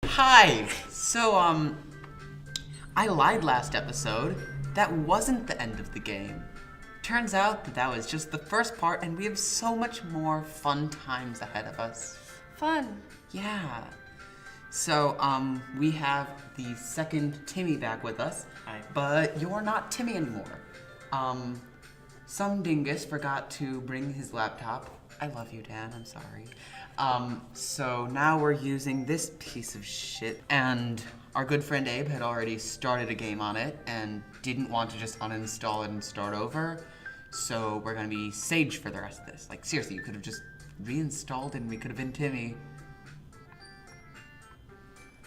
Hi! I lied last episode. That wasn't the end of the game. Turns out that was just the first part, and we have so much more fun times ahead of us. Fun. Yeah. We have the second Timmy back with us. Hi. But you're not Timmy anymore. Some dingus forgot to bring his laptop. I love you, Dan, I'm sorry. So now we're using this piece of shit, and our good friend Abe had already started a game on it and didn't want to just uninstall it and start over. So we're gonna be Sage for the rest of this. Like, seriously, you could have just reinstalled and we could have been Timmy.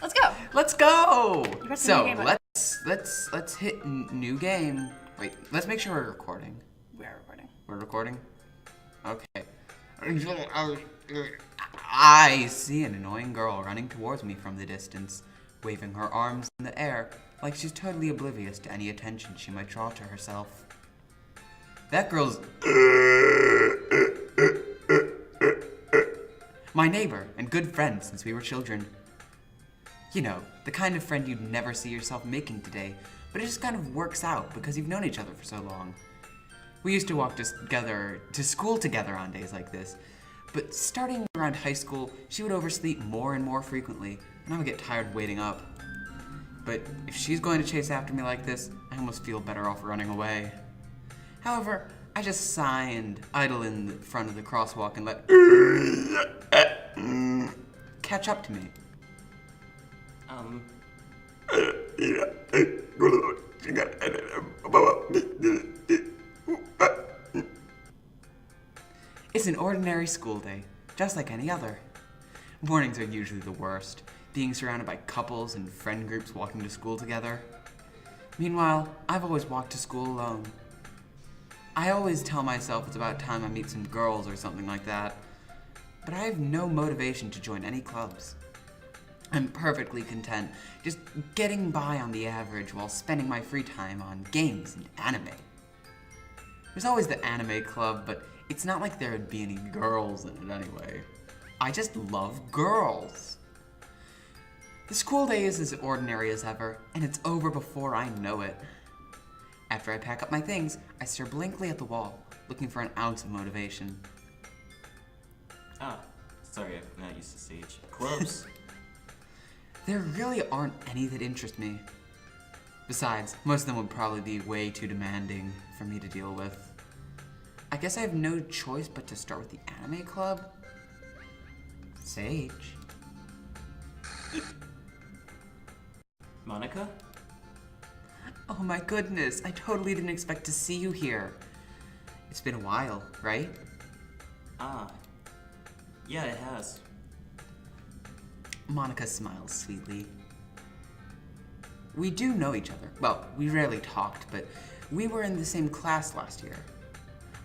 Let's go. Let's go! You press the So new game button. let's hit new game. Wait, let's make sure we're recording. We are recording. We're recording? Okay. I see an annoying girl running towards me from the distance, waving her arms in the air like she's totally oblivious to any attention she might draw to herself. That girl's my neighbor and good friend since we were children. You know, the kind of friend you'd never see yourself making today, but it just kind of works out because you've known each other for so long. We used to walk to school together on days like this, but starting around high school, she would oversleep more and more frequently, and I would get tired waiting up. But if she's going to chase after me like this, I almost feel better off running away. However, I just sigh and idle in the front of the crosswalk and let catch up to me. It's an ordinary school day, just like any other. Mornings are usually the worst, being surrounded by couples and friend groups walking to school together. Meanwhile, I've always walked to school alone. I always tell myself it's about time I meet some girls or something like that, but I have no motivation to join any clubs. I'm perfectly content just getting by on the average while spending my free time on games and anime. There's always the anime club, but it's not like there would be any girls in it anyway. I just love girls. The school day is as ordinary as ever, and it's over before I know it. After I pack up my things, I stare blankly at the wall, looking for an ounce of motivation. Sorry, I'm not used to Sage. Clubs. There really aren't any that interest me. Besides, most of them would probably be way too demanding for me to deal with. I guess I have no choice but to start with the anime club. Sage. Monica? Oh my goodness, I totally didn't expect to see you here. It's been a while, right? Yeah, it has. Monica smiles sweetly. We do know each other. Well, we rarely talked, but we were in the same class last year.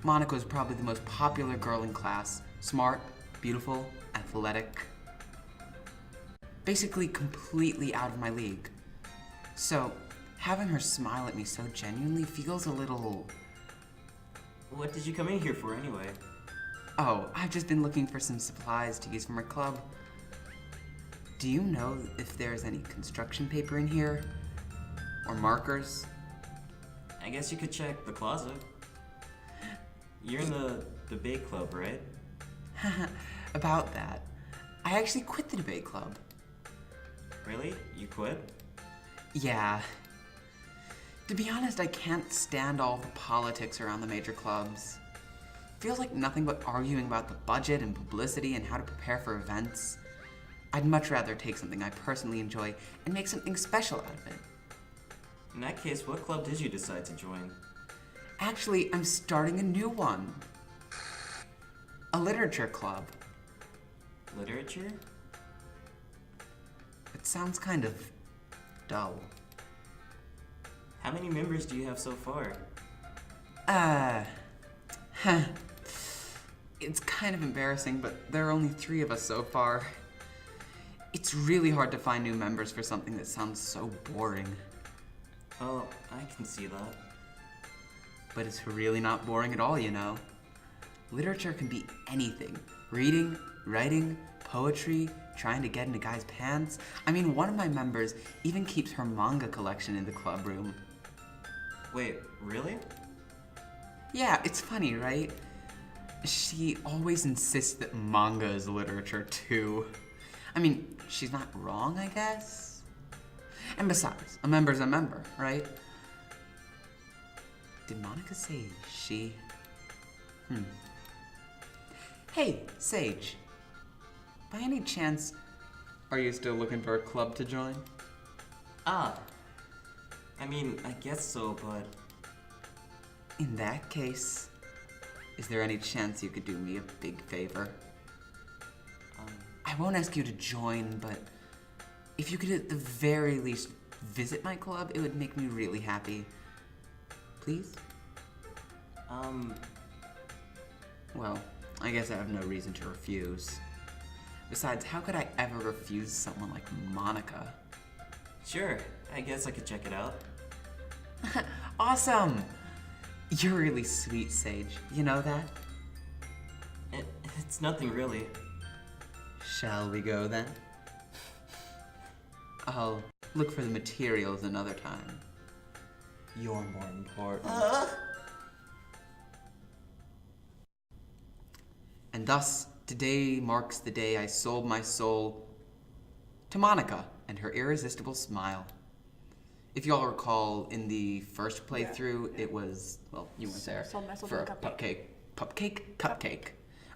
Monica was probably the most popular girl in class. Smart, beautiful, athletic. Basically completely out of my league. So, having her smile at me so genuinely feels a little... What did you come in here for anyway? Oh, I've just been looking for some supplies to use from her club. Do you know if there's any construction paper in here? Or markers? I guess you could check the closet. You're in the debate club, right? About that. I actually quit the debate club. Really? You quit? Yeah. To be honest, I can't stand all the politics around the major clubs. Feels like nothing but arguing about the budget and publicity and how to prepare for events. I'd much rather take something I personally enjoy and make something special out of it. In that case, what club did you decide to join? Actually, I'm starting a new one. A literature club. Literature? It sounds kind of dull. How many members do you have so far? It's kind of embarrassing, but there are only 3 of us so far. It's really hard to find new members for something that sounds so boring. Oh, I can see that. But it's really not boring at all, you know. Literature can be anything. Reading, writing, poetry, trying to get into guys' pants. I mean, one of my members even keeps her manga collection in the club room. Wait, really? Yeah, it's funny, right? She always insists that manga is literature, too. I mean, she's not wrong, I guess. And besides, a member's a member, right? Did Monica say she? Hey, Sage. By any chance, are you still looking for a club to join? I mean, I guess so, but... In that case, is there any chance you could do me a big favor? I won't ask you to join, but if you could at the very least visit my club, it would make me really happy. Please? Well, I guess I have no reason to refuse. Besides, how could I ever refuse someone like Monica? Sure, I guess I could check it out. Awesome! You're really sweet, Sage. You know that? It's nothing really. Shall we go then? I'll look for the materials another time. You're more important. And thus, today marks the day I sold my soul to Monica and her irresistible smile. If you all recall, in the first playthrough, it was, well, you weren't there, sold my soul for to a a cupcake. Cupcake.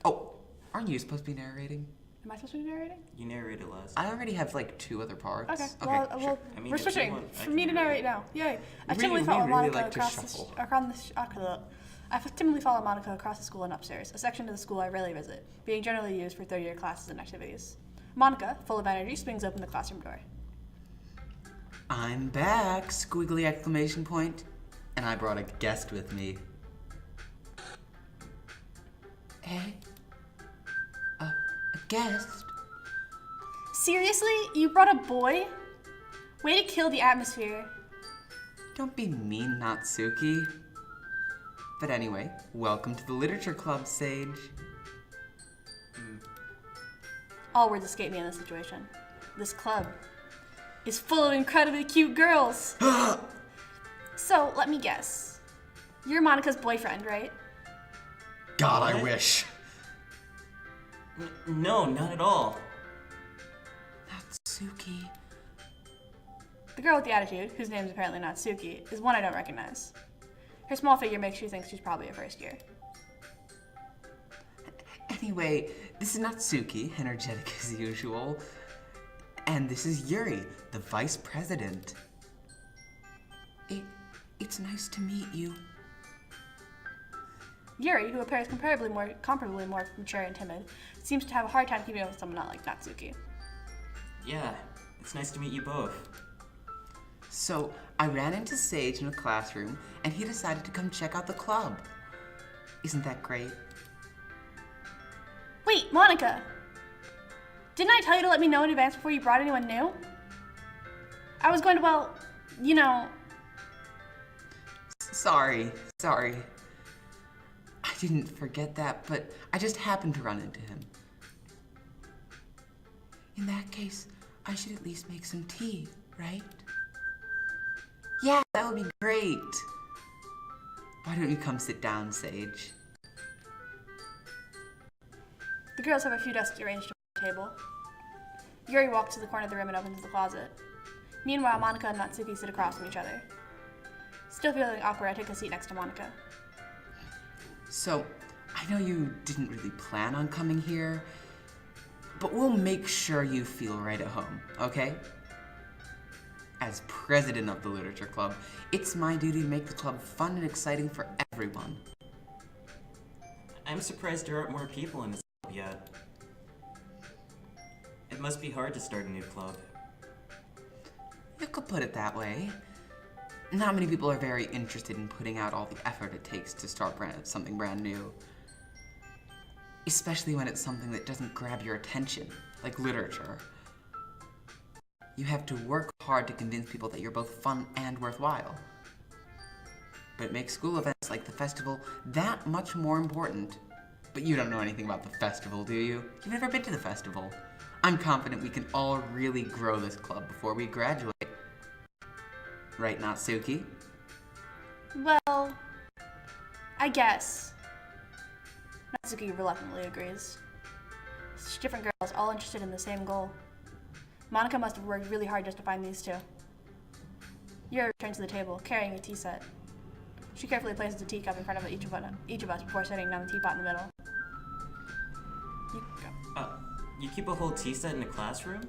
Oh, aren't you supposed to be narrating? Am I supposed to be narrating? You narrated last. I already have like 2 other parts. Okay. Well, Well, I mean, we're if you switching. want, I For can me to narrate narrate. now. Yay. I We typically really follow Monica like to across shuffle. I typically follow Monica across the school and upstairs, a section of the school I rarely visit, being generally used for third-year classes and activities. Monica, full of energy, swings open the classroom door. I'm back, squiggly exclamation point. And I brought a guest with me. Eh? A guest? Seriously? You brought a boy? Way to kill the atmosphere. Don't be mean, Natsuki. But anyway, welcome to the Literature Club, Sage. All words escape me in this situation. This club is full of incredibly cute girls. So, let me guess. You're Monica's boyfriend, right? God, I What? wish. No, not at all. Natsuki. The girl with the attitude, whose name is apparently Natsuki, is one I don't recognize. Her small figure makes you think she's probably a first year. Anyway, this is Natsuki, energetic as usual. And this is Yuri, the vice president. It's nice to meet you. Yuri, who appears comparably more mature and timid, seems to have a hard time keeping up with someone not like Natsuki. Yeah, it's nice to meet you both. So, I ran into Sage in a classroom, and he decided to come check out the club. Isn't that great? Wait, Monica! Didn't I tell you to let me know in advance before you brought anyone new? I was going to, well, you know... Sorry. I didn't forget that, but I just happened to run into him. In that case, I should at least make some tea, right? Yeah, that would be great. Why don't you come sit down, Sage? The girls have a few desks arranged around the table. Yuri walks to the corner of the room and opens the closet. Meanwhile, Monica and Natsuki sit across from each other. Still feeling awkward, I take a seat next to Monica. So, I know you didn't really plan on coming here, but we'll make sure you feel right at home, okay? As president of the Literature Club, it's my duty to make the club fun and exciting for everyone. I'm surprised there aren't more people in this club yet. It must be hard to start a new club. You could put it that way. Not many people are very interested in putting out all the effort it takes to start something brand new. Especially when it's something that doesn't grab your attention, like literature. You have to work hard to convince people that you're both fun and worthwhile. But it makes school events like the festival that much more important. But you don't know anything about the festival, do you? You've never been to the festival. I'm confident we can all really grow this club before we graduate. Right, Natsuki? Well, I guess. Natsuki reluctantly agrees. Such different girls, all interested in the same goal. Monica must have worked really hard just to find these two. Yuri returns to the table, carrying a tea set. She carefully places a teacup in front of each of us before setting down the teapot in the middle. You go. You keep a whole tea set in a classroom?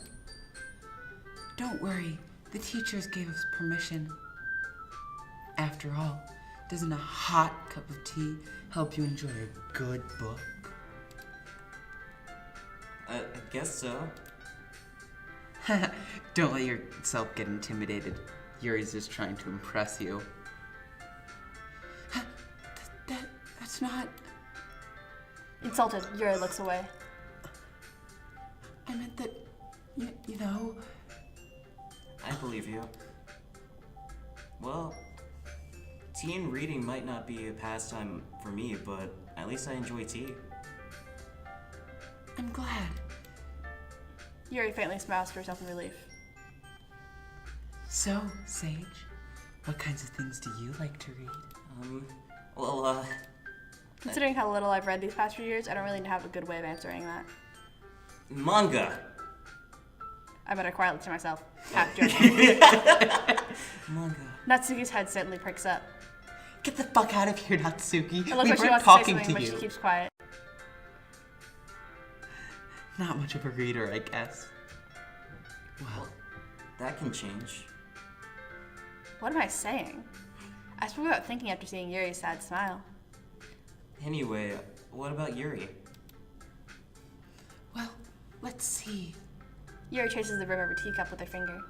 Don't worry, the teachers gave us permission. After all, doesn't a hot cup of tea help you enjoy a good book? I guess so. Don't let yourself get intimidated. Yuri's just trying to impress you. That's not... Insulted, Yuri looks away. I meant that, you know... I believe you. Well, tea and reading might not be a pastime for me, but at least I enjoy tea. I'm glad. Yuri faintly smiles to herself in relief. So, Sage, what kinds of things do you like to read? Considering how little I've read these past few years, I don't really have a good way of answering that. Manga! I better quietly to myself, half joking. Manga. Natsuki's head suddenly pricks up. Get the fuck out of here, Natsuki. It looks We like she weren't wants to say talking something, to but you. she keeps quiet. Not much of a reader, I guess. Well, That can change. What am I saying? I spoke about thinking after seeing Yuri's sad smile. Anyway, what about Yuri? well, let's see. Yuri traces the rim of her teacup with her finger.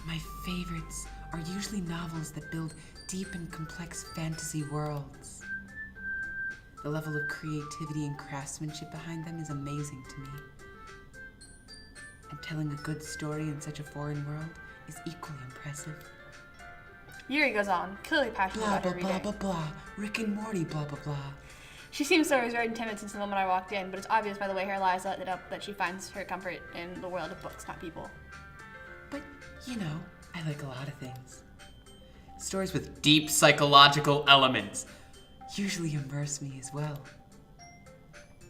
My favorites are usually novels that build deep and complex fantasy worlds. The level of creativity and craftsmanship behind them is amazing to me. And telling a good story in such a foreign world is equally impressive. Yuri goes on, clearly passionate Blah, about her blah, blah, reading. blah, blah. Rick and Morty, blah, blah, blah. She seems so reserved and timid since the moment I walked in, but it's obvious by the way her lies let it up that she finds her comfort in the world of books, not people. But, you know, I like a lot of things. Stories with deep psychological elements usually immerse me as well.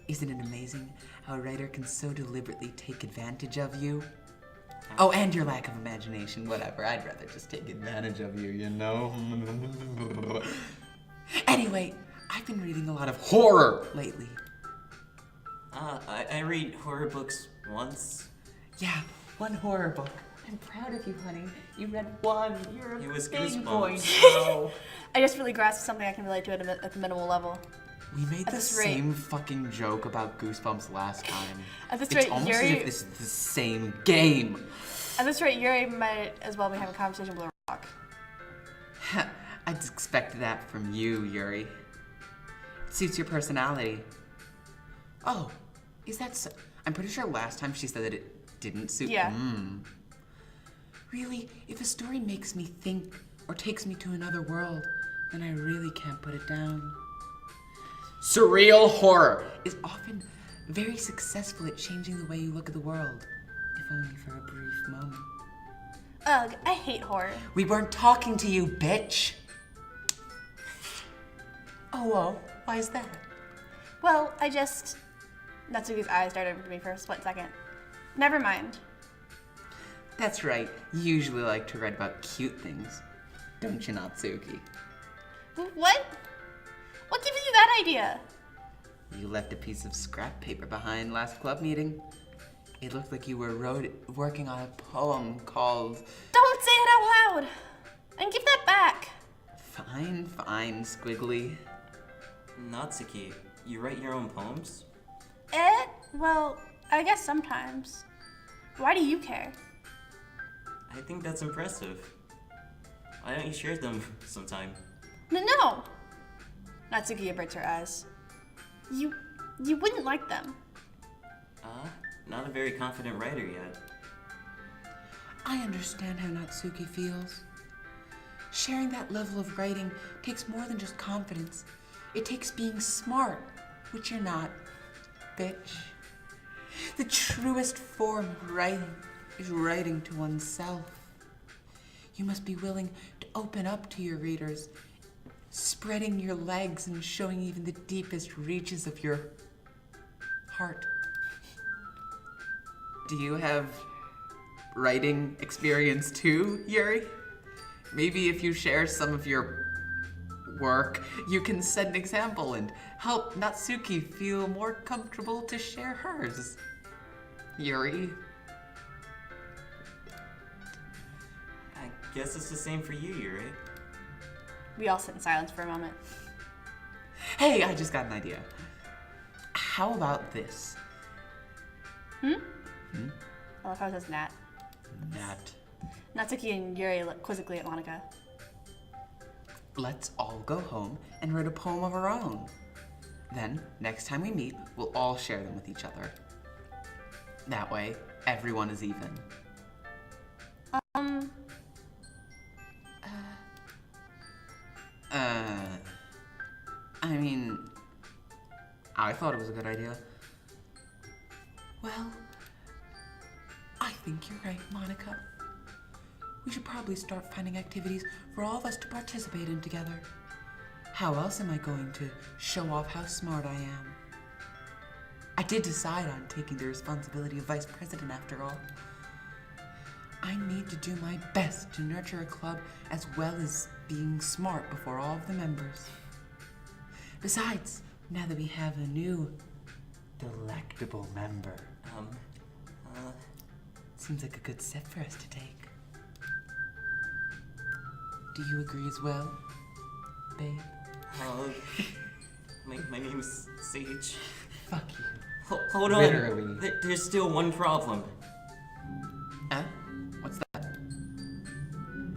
Isn't it amazing how a writer can so deliberately take advantage of you? Oh, and your lack of imagination, whatever. I'd rather just take advantage of you, you know? Anyway, I've been reading a lot of horror lately. I read horror books once. Yeah, one horror book. I'm proud of you, honey. You read one. You're a It was big boy Goosebumps. now. I just really grasped something I can relate to at the minimal level. We made At the this rate- same fucking joke about Goosebumps last time. At this It's rate, almost as Yuri- if this is the same game. At this rate, Yuri might as well be having a conversation with a rock. I'd expect that from you, Yuri. It suits your personality. Oh, is that so? I'm pretty sure last time she said that it didn't suit. Yeah. Really, if a story makes me think or takes me to another world, then I really can't put it down. Surreal horror is often very successful at changing the way you look at the world, if only for a brief moment. Ugh, I hate horror. We weren't talking to you, bitch! Oh, well, why is that? Well, I just... Natsuki's eyes darted over to me for a split second. Never mind. That's right, you usually like to write about cute things, don't you, Natsuki? What? What gives you that idea? You left a piece of scrap paper behind last club meeting. It looked like you were working on a poem called... Don't say it out loud! And give that back! Fine, Squiggly. Natsuki, you write your own poems? Well, I guess sometimes. Why do you care? I think that's impressive. Why don't you share them sometime? No! Natsuki averts her eyes. You wouldn't like them. Not a very confident writer yet. I understand how Natsuki feels. Sharing that level of writing takes more than just confidence. It takes being smart, which you're not, bitch. The truest form of writing is writing to oneself. You must be willing to open up to your readers, spreading your legs and showing even the deepest reaches of your heart. Do you have writing experience too, Yuri? Maybe if you share some of your work, you can set an example and help Natsuki feel more comfortable to share hers. Yuri? I guess it's the same for you, Yuri. We all sit in silence for a moment. Hey, I just got an idea. How about this? I love how it says Nat. Nat. Natsuki and Yuri look quizzically at Monica. Let's all go home and write a poem of our own. Then, next time we meet, we'll all share them with each other. That way, everyone is even. I mean, I thought it was a good idea. Well, I think you're right, Monica. We should probably start finding activities for all of us to participate in together. How else am I going to show off how smart I am? I did decide on taking the responsibility of vice president after all. I need to do my best to nurture a club as well as being smart before all of the members. Besides, now that we have a new, delectable member, seems like a good step for us to take. Do you agree as well, babe? My name's Sage. Fuck you. Hold on. Literally. There's still one problem. Huh? What's that?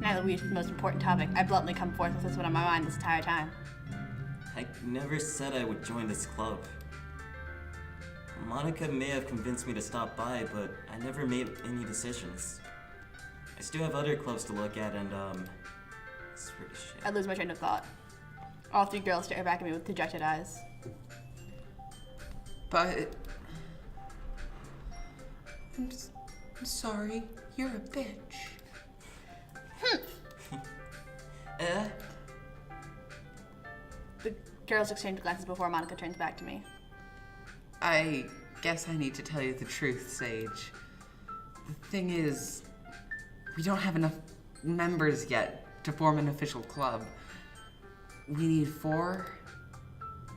Now that we reached the most important topic, I bluntly come forth with this one on my mind this entire time. I never said I would join this club. Monica may have convinced me to stop by, but I never made any decisions. I still have other clubs to look at, and it's pretty shit. I lose my train of thought. All three girls stare back at me with dejected eyes. But I'm sorry, you're a bitch. The girls exchange glances before Monica turns back to me. I guess I need to tell you the truth, Sage. The thing is, we don't have enough members yet to form an official club. We need 4,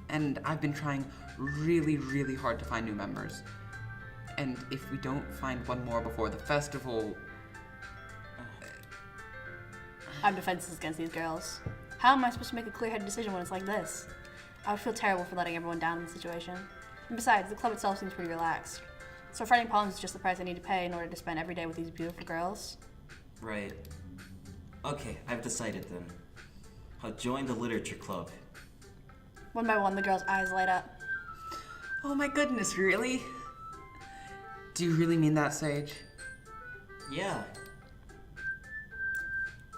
and I've been trying really, really hard to find new members. And if we don't find one more before the festival... I have defenses against these girls. How am I supposed to make a clear-headed decision when it's like this? I would feel terrible for letting everyone down in the situation. And besides, the club itself seems pretty relaxed. So if writing poems is just the price I need to pay in order to spend every day with these beautiful girls. Right. Okay, I've decided then. I'll join the literature club. One by one, the girls' eyes light up. Oh my goodness, really? Do you really mean that, Sage? Yeah.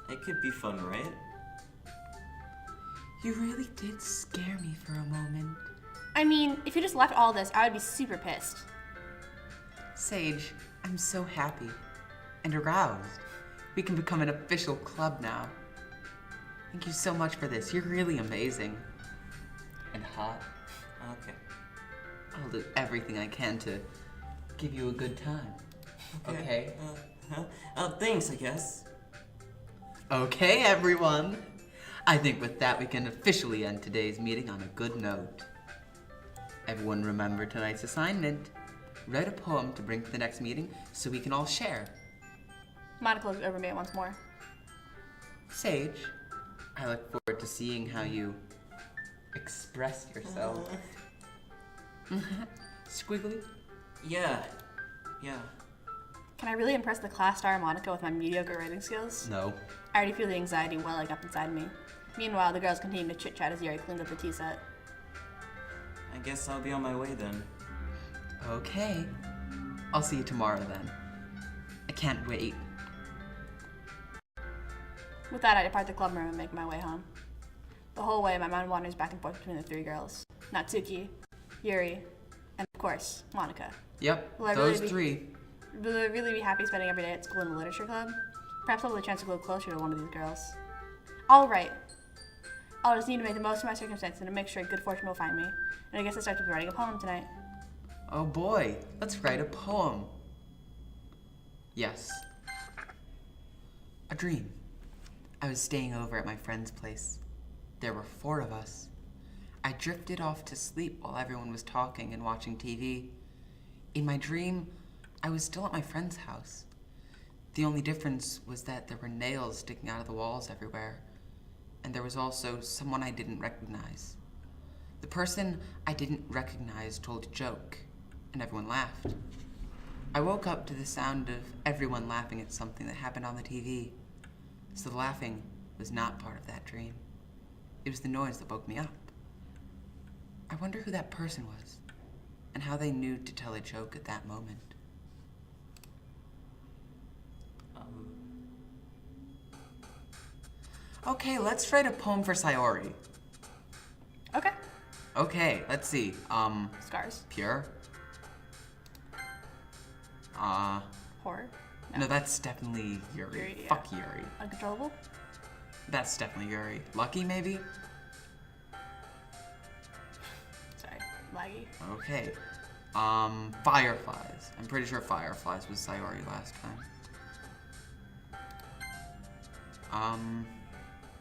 It could be fun, right? You really did scare me for a moment. I mean, if you just left all this, I would be super pissed. Sage, I'm so happy and aroused. We can become an official club now. Thank you so much for this. You're really amazing. And hot. Okay. I'll do everything I can to give you a good time. Okay? Thanks, I guess. Okay, everyone. I think with that we can officially end today's meeting on a good note. Everyone remember tonight's assignment. Write a poem to bring to the next meeting so we can all share. Monica looks over me once more. Sage, I look forward to seeing how you express yourself. Squiggly? Yeah. Can I really impress the class star Monica with my mediocre writing skills? No. I already feel the anxiety welling up inside me. Meanwhile, the girls continue to chit-chat as Yuri cleans up the tea set. I guess I'll be on my way then. Okay. I'll see you tomorrow then. I can't wait. With that, I depart the club room and make my way home. The whole way, my mind wanders back and forth between the 3 girls. Natsuki, Yuri, and of course, Monica. Yep, Will I those really be- three. Will I really be happy spending every day at school in the literature club? Perhaps I'll have a chance to go closer to one of these girls. All right. I'll just need to make the most of my circumstances and make sure good fortune will find me. And I guess I start to be writing a poem tonight. Oh boy, let's write a poem. Yes. A dream. I was staying over at my friend's place. There were 4 of us. I drifted off to sleep while everyone was talking and watching TV. In my dream, I was still at my friend's house. The only difference was that there were nails sticking out of the walls everywhere, and there was also someone I didn't recognize. The person I didn't recognize told a joke, and everyone laughed. I woke up to the sound of everyone laughing at something that happened on the TV. So the laughing was not part of that dream. It was the noise that woke me up. I wonder who that person was, and how they knew to tell a joke at that moment. Okay, let's write a poem for Sayori. Okay. Okay, let's see. Scars. Pure. Horror. No, that's definitely Yuri. Yuri, yeah. Fuck Yuri. Uncontrollable. That's definitely Yuri. Lucky, maybe? Sorry. Laggy. Okay. Fireflies. I'm pretty sure Fireflies was Sayori last time.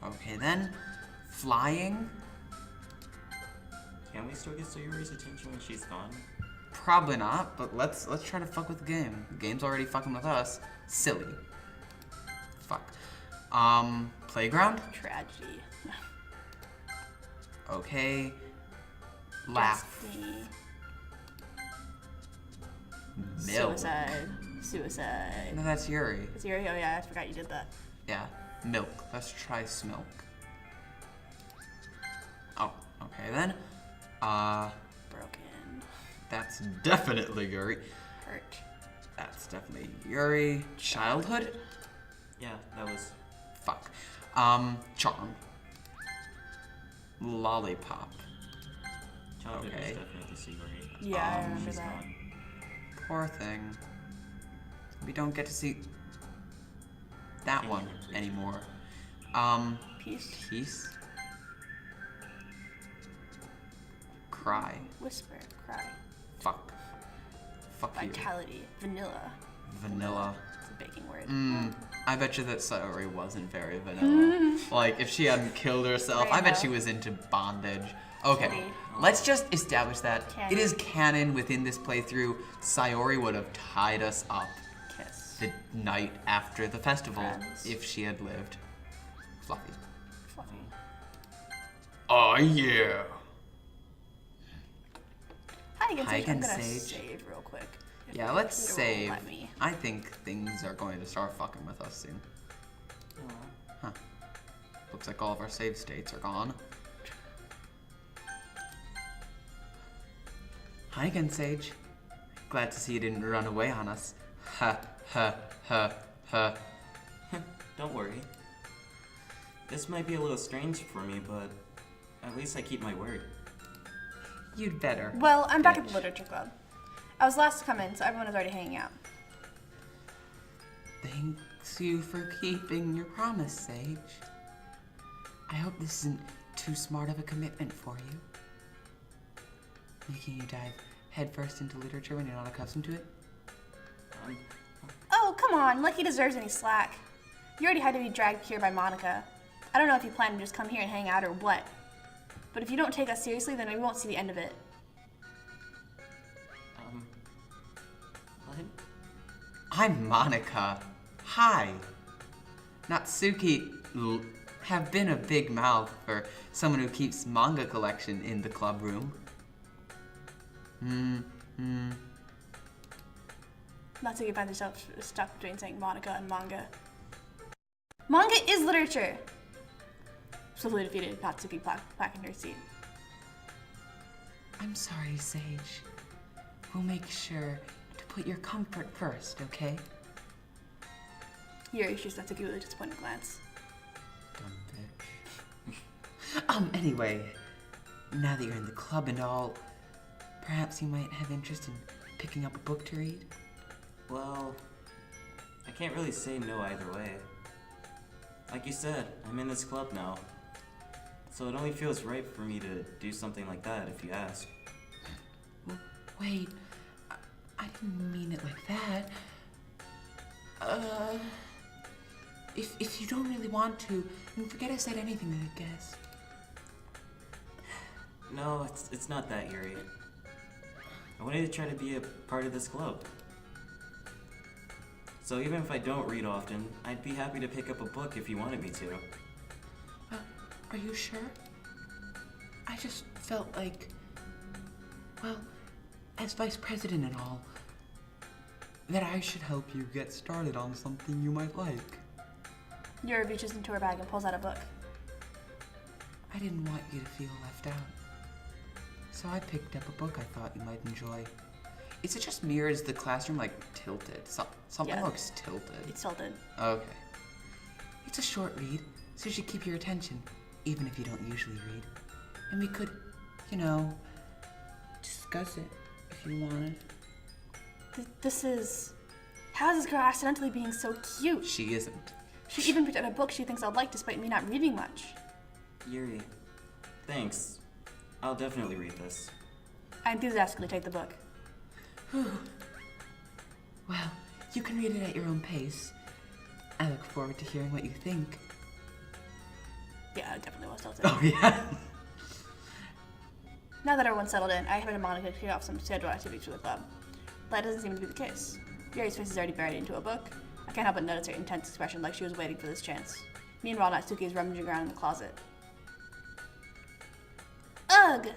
Okay then. Flying. Can we still get Sayori's attention when she's gone? Probably not, but let's try to fuck with the game. The game's already fucking with us. Silly. Fuck. Playground? Tragedy. Okay. Laugh. Destiny. Milk. Suicide. No, that's Yuri. Is Yuri? Oh yeah, I forgot you did that. Yeah. Milk. Let's try smilk. Oh, okay then. Broken. That's definitely Yuri. Hurt. That's definitely Yuri. Childhood? Yeah, that was. Fuck. Charm. Lollipop. Childhood Okay. was definitely Sayori. Yeah, I remember She's that. gone. Poor thing. We don't get to see that one anymore. Peace. Peace. Cry. Whisper. Cry. Fuck. Fuck you. Vitality. Vanilla. Vanilla. It's a baking word. I bet you that Sayori wasn't very vanilla. Like, if she hadn't killed herself, I bet Rainbow. she was into bondage. Okay, Kitty. let's just establish that Canon. it is canon within this playthrough. Sayori would have tied us up Kiss. the night after the festival Friends. if she had lived. Fluffy. Fluffy. Oh yeah. Hi again, Hi Sage. I'm again, gonna Sage. save real quick. If Yeah, the let's computer will save. let me. I think things are going to start fucking with us soon. Huh. Looks like all of our save states are gone. Hi again, Sage. Glad to see you didn't run away on us. Ha, ha, ha, ha. Don't worry. This might be a little strange for me, but at least I keep my word. You'd better. Well, I'm back at the bitch. literature club. I was last to come in, so everyone is already hanging out. Thanks you for keeping your promise, Sage. I hope this isn't too smart of a commitment for you. Making you dive headfirst into literature when you're not accustomed to it? Oh, come on, like he deserves any slack. You already had to be dragged here by Monica. I don't know if you plan to just come here and hang out or what. But if you don't take us seriously, then we won't see the end of it. What? I'm Monica. Hi. Natsuki have been a big mouth for someone who keeps manga collection in the club room. Natsuki finds herself stuck between saying Monica and manga. Manga is literature! Swiftly defeated, Natsuki back in her seat. I'm sorry, Sage. We'll make sure to put your comfort first, okay? Yuri shoots Natsuki with a disappointed glance. Dumb bitch. Anyway, now that you're in the club and all, perhaps you might have interest in picking up a book to read? Well, I can't really say no either way. Like you said, I'm in this club now. So it only feels right for me to do something like that if you ask. Wait, I didn't mean it like that. If you don't really want to, then forget I said anything, I guess. No, it's not that, Yuri. I wanted to try to be a part of this club. So even if I don't read often, I'd be happy to pick up a book if you wanted me to. Are you sure? I just felt like, well, as vice president and all, that I should help you get started on something you might like. Yuri reaches into her bag and pulls out a book. I didn't want you to feel left out. So I picked up a book I thought you might enjoy. Is it just me or is the classroom like tilted? Something Yeah. looks tilted. It's tilted. Okay. It's a short read, so it should keep your attention, even if you don't usually read. And we could, discuss it if you wanted. This is... How is this girl accidentally being so cute? She isn't. She even picked out a book she thinks I'll like despite me not reading much. Yuri, thanks. I'll definitely read this. I enthusiastically take the book. Well, you can read it at your own pace. I look forward to hearing what you think. Yeah, it definitely was tilted. Oh, yeah? Now that everyone's settled in, I expected Monica to kick off some scheduled activities for the club. But that doesn't seem to be the case. Yuri's face is already buried into a book. I can't help but notice her intense expression like she was waiting for this chance. Meanwhile, Natsuki is rummaging around in the closet. Ugh!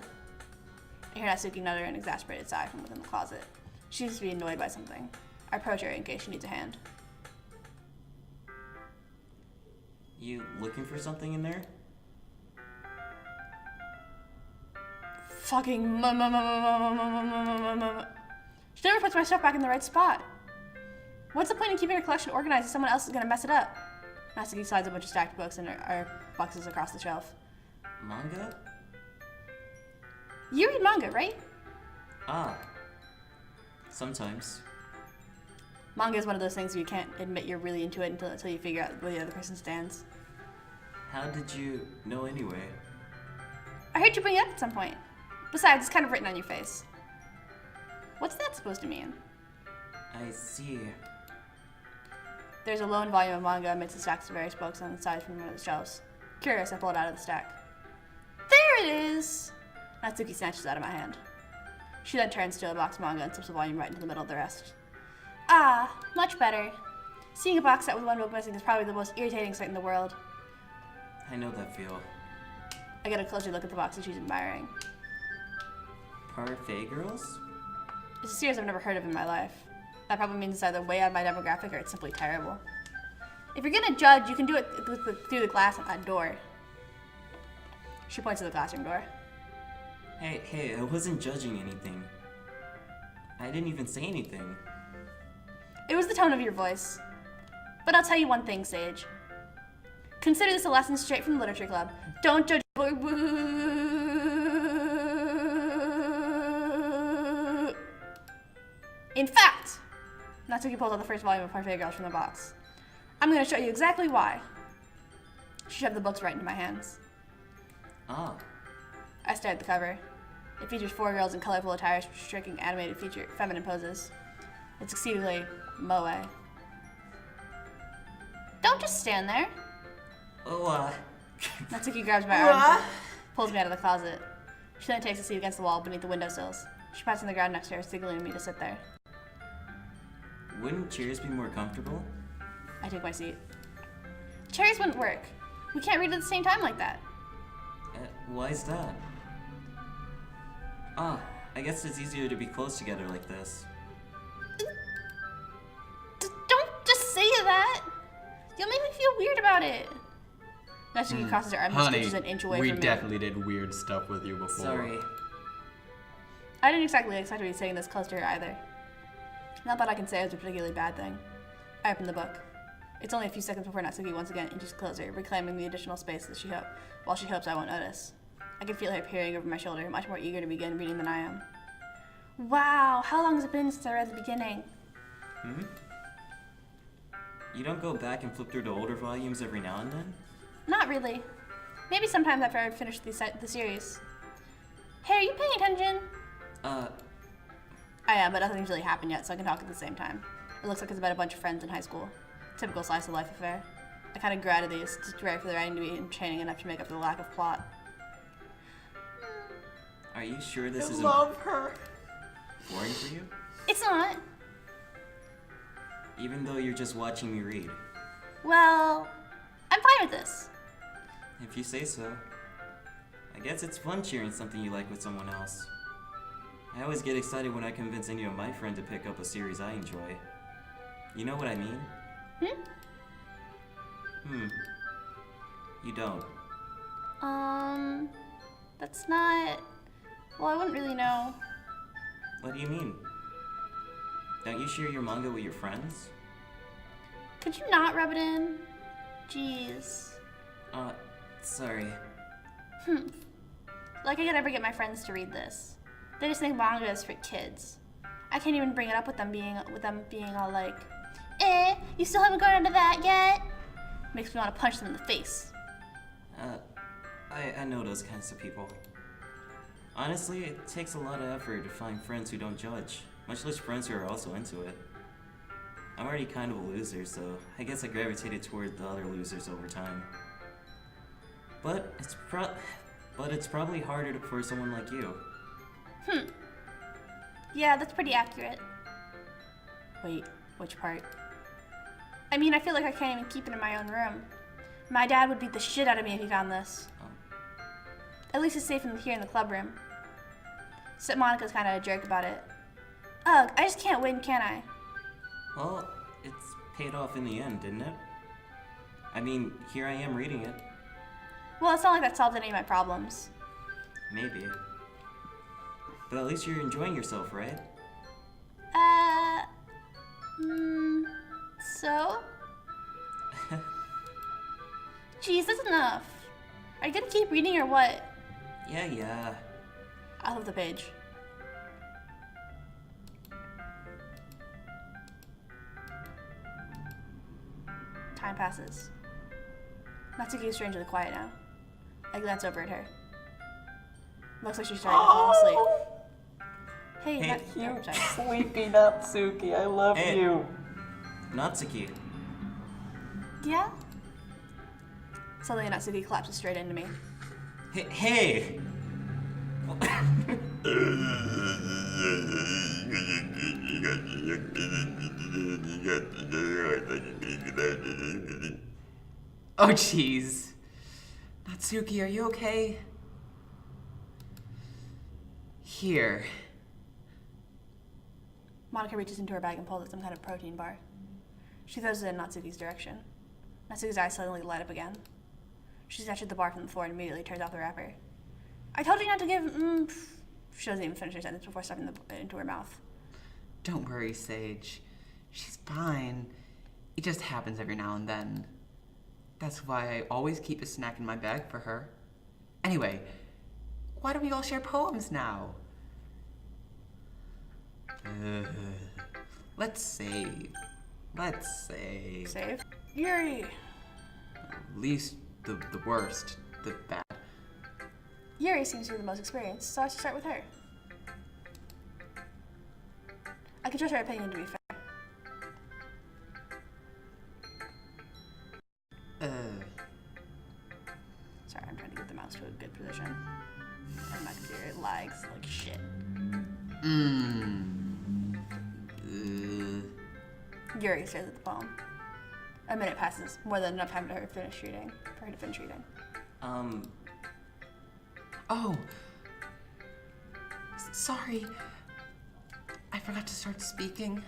I hear Natsuki utter an exasperated sigh from within the closet. She seems to be annoyed by something. I approach her in case she needs a hand. You looking for something in there? Fucking She never puts my stuff back in the right spot. What's the point in keeping her collection organized if someone else is gonna mess it up? Natsuki slides a bunch of stacked books and our boxes across the shelf. Manga? You read manga, right? Ah. Sometimes. Manga is one of those things where you can't admit you're really into it until you figure out where the other person stands. How did you know anyway? I heard you bring it up at some point. Besides, it's kind of written on your face. What's that supposed to mean? I see. There's a lone volume of manga amidst the stacks of various books on the side from one of the shelves. Curious, I pull it out of the stack. There it is! Natsuki snatches it out of my hand. She then turns to a box of manga and slips the volume right into the middle of the rest. Ah, much better. Seeing a box set with one book missing is probably the most irritating sight in the world. I know that feel. I get a closer look at the boxes she's admiring. Parfait girls? It's a series I've never heard of in my life. That probably means it's either way out of my demographic or it's simply terrible. If you're gonna judge, you can do it through the glass at that door. She points to the classroom door. Hey, I wasn't judging anything. I didn't even say anything. It was the tone of your voice. But I'll tell you one thing, Sage. Consider this a lesson straight from the literature club. Don't judge. In fact, Natsuki pulls out the first volume of Parfait Girls from the box. I'm going to show you exactly why. She shoved the books right into my hands. Ah. I stare at the cover. It features 4 girls in colorful attire striking animated feminine poses. It's exceedingly moe. Don't just stand there. Oh, Natsuki grabs my arms and pulls me out of the closet. She then takes a seat against the wall beneath the windowsills. She pats on the ground next to her, signaling me to sit there. Wouldn't chairs be more comfortable? I take my seat. Chairs wouldn't work. We can't read at the same time like that. Why is that? Ah, I guess it's easier to be close together like this. Don't just say that. You'll make me feel weird about it. Natsuki crosses her arms and scooches an inch away from me. We definitely did weird stuff with you before. Sorry. I didn't exactly expect to be sitting this close to her either. Not that I can say it was a particularly bad thing. I open the book. It's only a few seconds before Natsuki once again inches closer, reclaiming the additional space that she hopes I won't notice. I can feel her peering over my shoulder, much more eager to begin reading than I am. Wow, how long has it been since I read the beginning? Hmm? You don't go back and flip through the older volumes every now and then? Not really. Maybe sometimes after I've finished the series. Hey, are you paying attention? I am, but nothing's really happened yet, so I can talk at the same time. It looks like it's about a bunch of friends in high school. Typical slice of life affair. I kind of grew out of these, just ready for the writing to be entertaining enough to make up for the lack of plot. Are you sure this isn't Love her. boring for you? It's not. Even though you're just watching me read. Well, I'm fine with this. If you say so. I guess it's fun sharing something you like with someone else. I always get excited when I convince any of my friends to pick up a series I enjoy. You know what I mean? You don't. That's not... Well, I wouldn't really know. What do you mean? Don't you share your manga with your friends? Could you not rub it in? Jeez. Sorry. Like I could ever get my friends to read this. They just think manga is for kids. I can't even bring it up with them being all like, you still haven't gone into that yet? Makes me want to punch them in the face. I know those kinds of people. Honestly, it takes a lot of effort to find friends who don't judge, much less friends who are also into it. I'm already kind of a loser, so I guess I gravitated toward the other losers over time. But it's probably harder for someone like you. Yeah, that's pretty accurate. Wait, which part? I mean, I feel like I can't even keep it in my own room. My dad would beat the shit out of me if he found this. At least it's safe here in the club room. Except Monica's kind of a jerk about it. Ugh, I just can't win, can I? Well, it's paid off in the end, didn't it? I mean, here I am reading it. Well, it's not like that solved any of my problems. Maybe. But at least you're enjoying yourself, right? So? Jeez, that's enough. Are you gonna keep reading or what? Yeah. I love the page. Time passes. Natsuki is strangely quiet now. I glance over at her. Looks like she's starting to fall asleep. Hey, You sleepy Natsuki, I love Hey. you. Natsuki. Yeah? Suddenly Natsuki collapses straight into me. Hey! Oh, jeez. Natsuki, are you okay? Here. Monica reaches into her bag and pulls out some kind of protein bar. She throws it in Natsuki's direction. Natsuki's eyes suddenly light up again. She snatches the bar from the floor and immediately turns off the wrapper. I told you not to give... She doesn't even finish her sentence before stuffing it into her mouth. Don't worry, Sage. She's fine. It just happens every now and then. That's why I always keep a snack in my bag for her. Anyway, why don't we all share poems now? Let's save. Save? Yuri! At least the worst, the bad. Yuri seems to be the most experienced, so I should start with her. I can trust her opinion to be fair. Sorry, I'm trying to get the mouse to a good position. And my computer, it lags like shit. Yuri stares at the poem. A minute passes, more than enough time for her to finish reading. Oh. Sorry. I forgot to start speaking.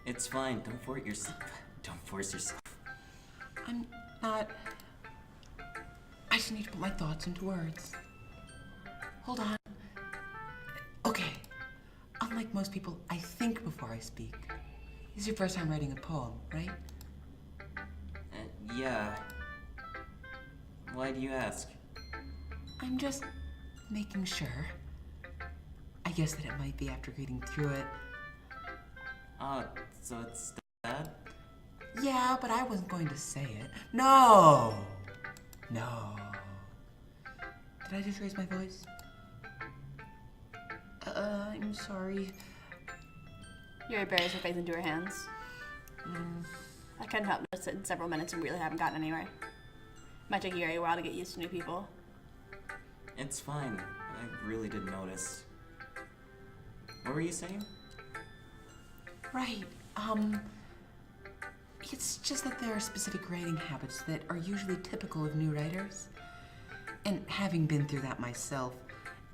It's fine. Don't force yourself. I'm not... I just need to put my thoughts into words. Hold on. Okay. Unlike most people, I think before I speak. This is your first time writing a poem, right? Yeah. Why do you ask? I'm just making sure. I guess that it might be after reading through it. So it's that? Yeah, but I wasn't going to say it. No! No. Did I just raise my voice? I'm sorry. Yuri buries her face into her hands. I couldn't help but sit in several minutes and really haven't gotten anywhere. Might take Yuri a while to get used to new people. It's fine. I really didn't notice. What were you saying? Right. It's just that there are specific writing habits that are usually typical of new writers. And having been through that myself,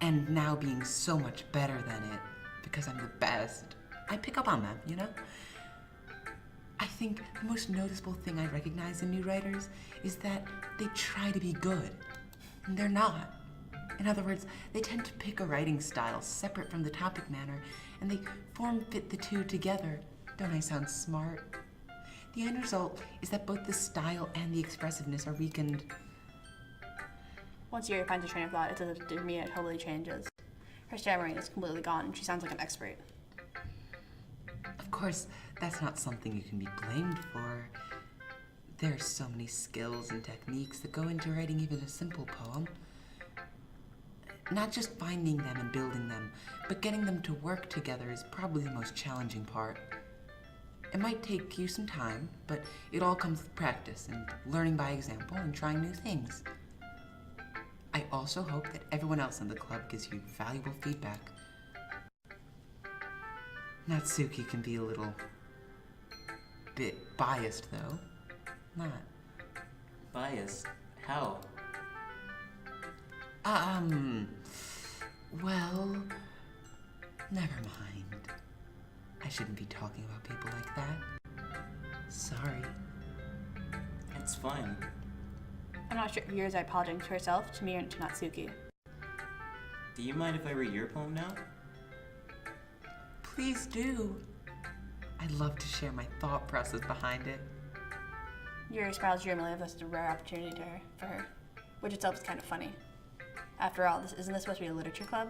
and now being so much better than it, because I'm the best, I pick up on them, you know? I think the most noticeable thing I recognize in new writers is that they try to be good, and they're not. In other words, they tend to pick a writing style separate from the topic matter, and they form-fit the two together. Don't I sound smart? The end result is that both the style and the expressiveness are weakened. Once Yuri finds a train of thought, it's as if Demean totally changes. Her stammering is completely gone, and she sounds like an expert. Of course, that's not something you can be blamed for. There are so many skills and techniques that go into writing even a simple poem. Not just finding them and building them, but getting them to work together is probably the most challenging part. It might take you some time, but it all comes with practice and learning by example and trying new things. I also hope that everyone else in the club gives you valuable feedback. Natsuki can be a little bit biased, though. Not. Biased? How? Well, never mind. I shouldn't be talking about people like that. Sorry. It's fine. I'm not sure if Yuri's apologizing to herself, to me, or to Natsuki. Do you mind if I read your poem now? Please do. I'd love to share my thought process behind it. Yuri smiles dreamily as if this is a rare opportunity for her, which itself is kind of funny. After all, isn't this supposed to be a literature club?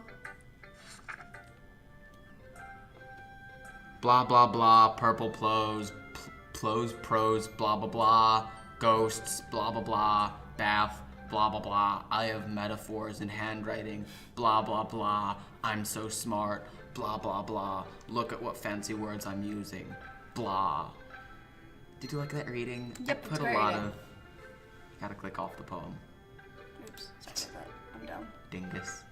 Blah blah blah, purple plows, prose, blah blah blah, ghosts, blah blah blah, bath, blah blah blah, I have metaphors in handwriting, blah blah blah, I'm so smart, blah blah blah, look at what fancy words I'm using, blah. Did you like that reading? Yep, I put it's a great lot reading. of... Gotta click off the poem. Oops, sorry about that. I'm dumb. Dingus.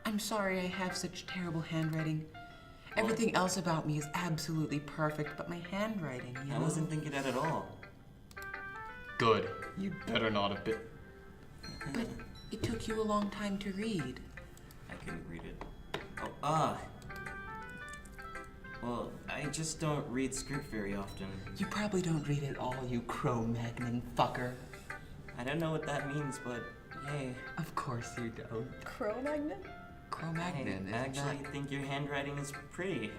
I'm sorry I have such terrible handwriting. Everything else about me is absolutely perfect, but my handwriting, you know? I wasn't thinking that at all. Good. You better not have been. But it took you a long time to read. I couldn't read it. Well, I just don't read script very often. You probably don't read at all, you Cro-Magnon fucker. I don't know what that means, but yay. Of course you don't. Cro-Magnon? Cro-Magnon, I actually think your handwriting is pretty.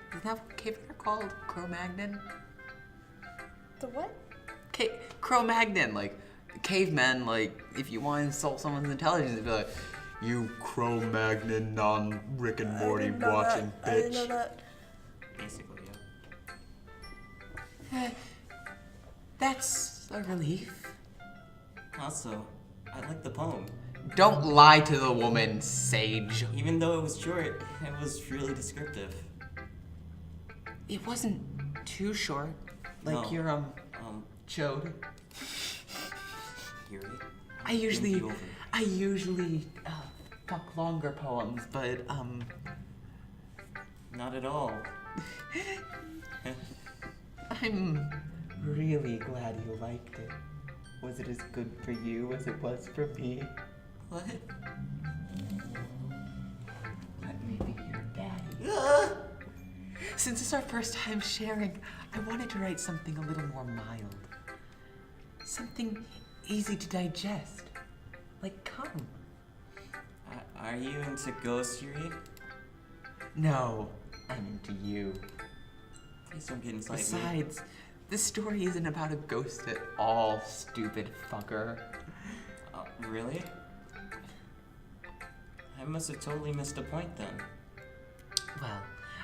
Isn't that what cavemen are called? Cro-Magnon? The what? Cro-Magnon, like, cavemen, like, if you want to insult someone's intelligence, they'd be like, you Cro-Magnon non-Rick and Morty watching bitch. I didn't know that. Basically, yeah. That's a relief. Also, I like the poem. Don't lie to the woman, Sage. Even though it was short, it was really descriptive. It wasn't too short. Like No. your, chode. Yuri. I usually fuck longer poems, but, Not at all. I'm really glad you liked it. Was it as good for you as it was for me? What? Let me be your daddy. Since it's our first time sharing, I wanted to write something a little more mild. Something easy to digest. Like cum. Are you into ghosts, Yuri? No, I'm into you. Please don't get inside me. Besides, This story isn't about a ghost at all, stupid fucker. Really? I must have totally missed a point then. Well,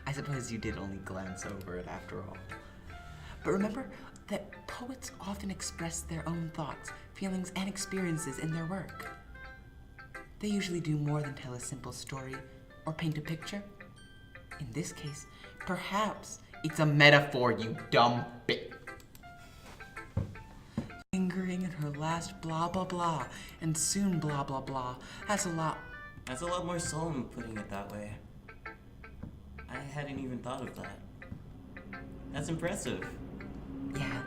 I suppose you did only glance over it after all. But remember that poets often express their own thoughts, feelings, and experiences in their work. They usually do more than tell a simple story or paint a picture. In this case, perhaps it's a metaphor, you dumb bitch. Lingering in her last blah blah blah, and soon blah blah blah. That's a lot more solemn putting it that way. I hadn't even thought of that. That's impressive. Yeah,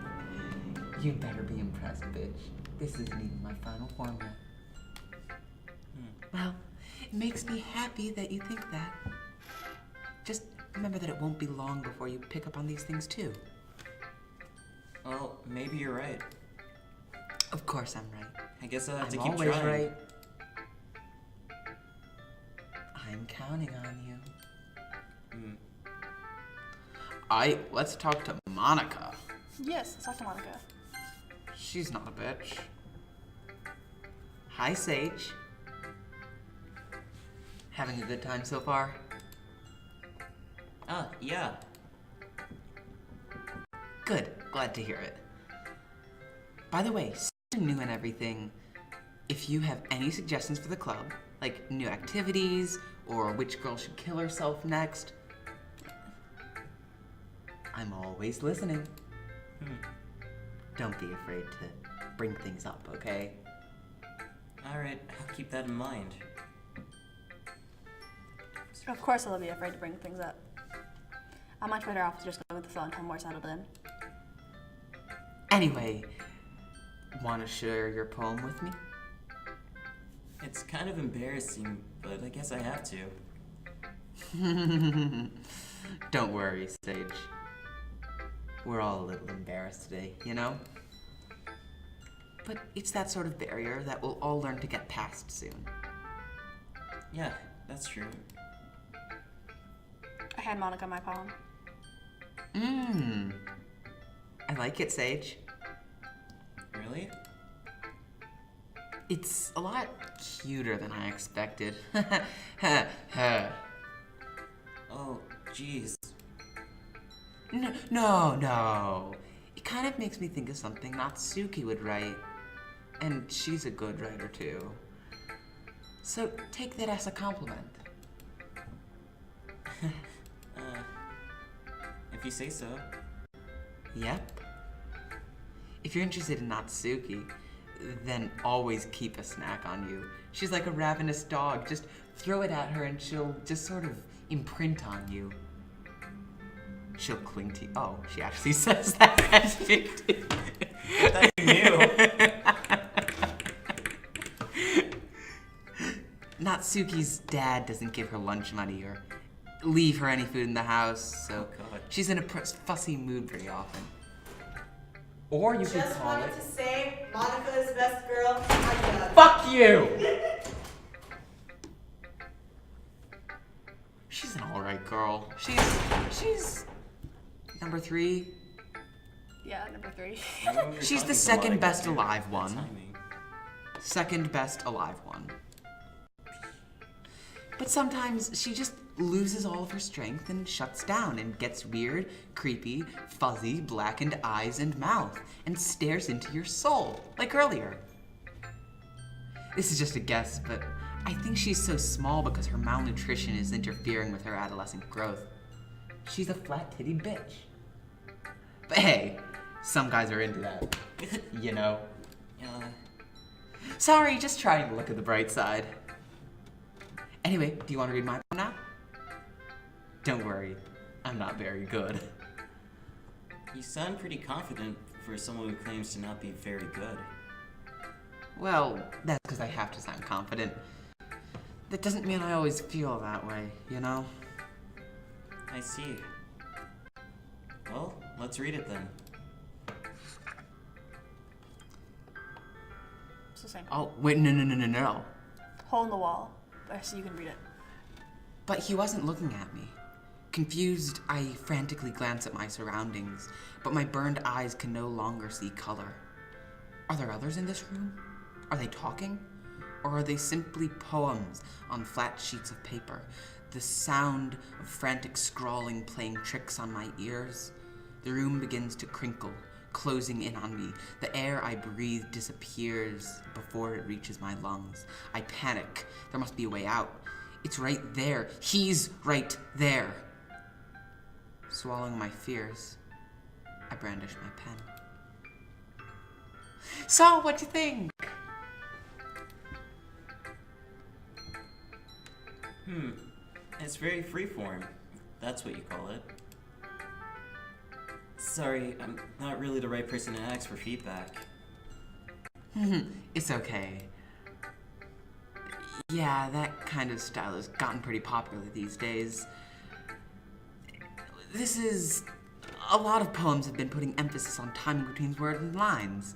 you'd better be impressed, bitch. This isn't even my final form yet. Well, it makes me happy that you think that. Just remember that it won't be long before you pick up on these things too. Well, maybe you're right. Of course I'm right. I guess I'll have to I'm keep always trying. right. I'm counting on you. Let's talk to Monica. Yes, let's talk to Monica. She's not a bitch. Hi, Sage. Having a good time so far? Yeah. Good. Glad to hear it. By the way, new and everything, if you have any suggestions for the club, like new activities, or which girl should kill herself next, I'm always listening. Don't be afraid to bring things up, okay? Alright, I'll keep that in mind. Of course I'll be afraid to bring things up. I'm much better off just going with the flow until I'm more settled in. Anyway, want to share your poem with me? It's kind of embarrassing, but I guess I have to. Don't worry, Sage. We're all a little embarrassed today, you know? But it's that sort of barrier that we'll all learn to get past soon. Yeah, that's true. I hand Monica my poem. I like it, Sage. Really? It's a lot cuter than I expected. Oh, jeez. No. It kind of makes me think of something Natsuki would write. And she's a good writer, too. So take that as a compliment. If you say so. Yep. If you're interested in Natsuki, then always keep a snack on you. She's like a ravenous dog. Just throw it at her and she'll just sort of imprint on you. She'll cling to you. Oh, she actually says that. I thought you knew. Natsuki's dad doesn't give her lunch money or leave her any food in the house, so God. she's in a fussy mood very often. Or you could Just call wanted it... to say, Monica is the best girl. I'm done. Fuck you! She's an alright girl. She's number 3. Yeah, number 3. I know we were She's the talking to second Monica, best too. alive That one. timing. Second best alive one. But sometimes she just loses all of her strength and shuts down and gets weird, creepy, fuzzy, blackened eyes and mouth and stares into your soul, like earlier. This is just a guess, but I think she's so small because her malnutrition is interfering with her adolescent growth. She's a flat-titted bitch. But hey, some guys are into that, you know? Sorry, just trying to look at the bright side. Anyway, do you want to read my poem now? Don't worry, I'm not very good. You sound pretty confident for someone who claims to not be very good. Well, that's because I have to sound confident. That doesn't mean I always feel that way, you know? I see. Well, let's read it then. It's the same. Oh, wait, no. Hole in the wall, so you can read it. But he wasn't looking at me. Confused, I frantically glance at my surroundings, but my burned eyes can no longer see color. Are there others in this room? Are they talking? Or are they simply poems on flat sheets of paper? The sound of frantic scrawling playing tricks on my ears. The room begins to crinkle, closing in on me. The air I breathe disappears before it reaches my lungs. I panic. There must be a way out. It's right there. He's right there. Swallowing my fears, I brandish my pen. So, what you think? It's very freeform. That's what you call it. Sorry, I'm not really the right person to ask for feedback. It's okay. Yeah, that kind of style has gotten pretty popular these days. A lot of poems have been putting emphasis on timing between words and lines.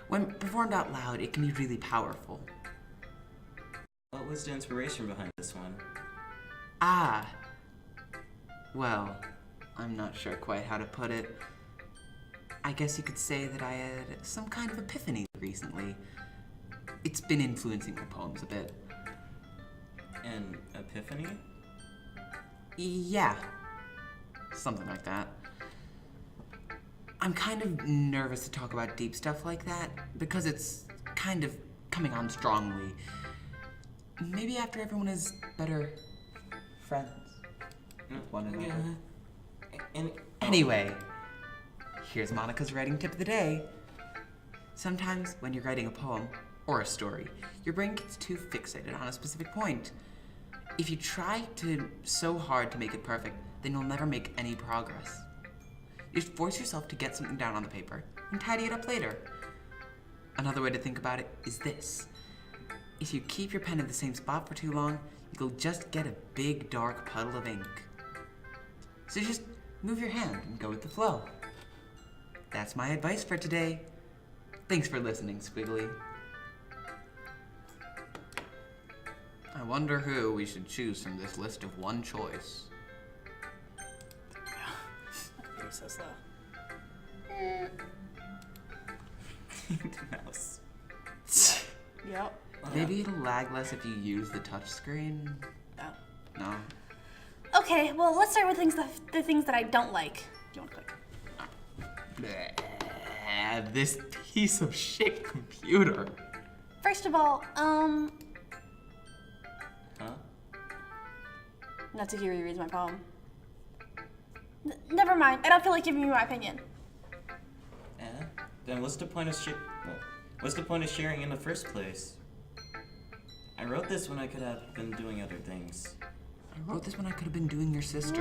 When performed out loud, it can be really powerful. What was the inspiration behind this one? Well, I'm not sure quite how to put it. I guess you could say that I had some kind of epiphany recently. It's been influencing my poems a bit. An epiphany? Yeah, something like that. I'm kind of nervous to talk about deep stuff like that because it's kind of coming on strongly. Maybe after everyone is better friends with one another. Anyway, here's Monica's writing tip of the day. Sometimes when you're writing a poem or a story, your brain gets too fixated on a specific point. If you try so hard to make it perfect, then you'll never make any progress. You just force yourself to get something down on the paper and tidy it up later. Another way to think about it is this. If you keep your pen in the same spot for too long, you'll just get a big dark puddle of ink. So just move your hand and go with the flow. That's my advice for today. Thanks for listening, Squiggly. I wonder who we should choose from this list of one choice. You're so slow. Mouse. Yep. Maybe it'll lag less if you use the touch screen. No? Okay, well, let's start with the things that I don't like. Do you want to click? Bleh, this piece of shit computer. First of all, Huh? Natsuki rereads my poem. Never mind. I don't feel like giving you my opinion. Then what's the point of sharing in the first place? I wrote this when I could have been doing other things. I wrote this when I could have been doing your sister.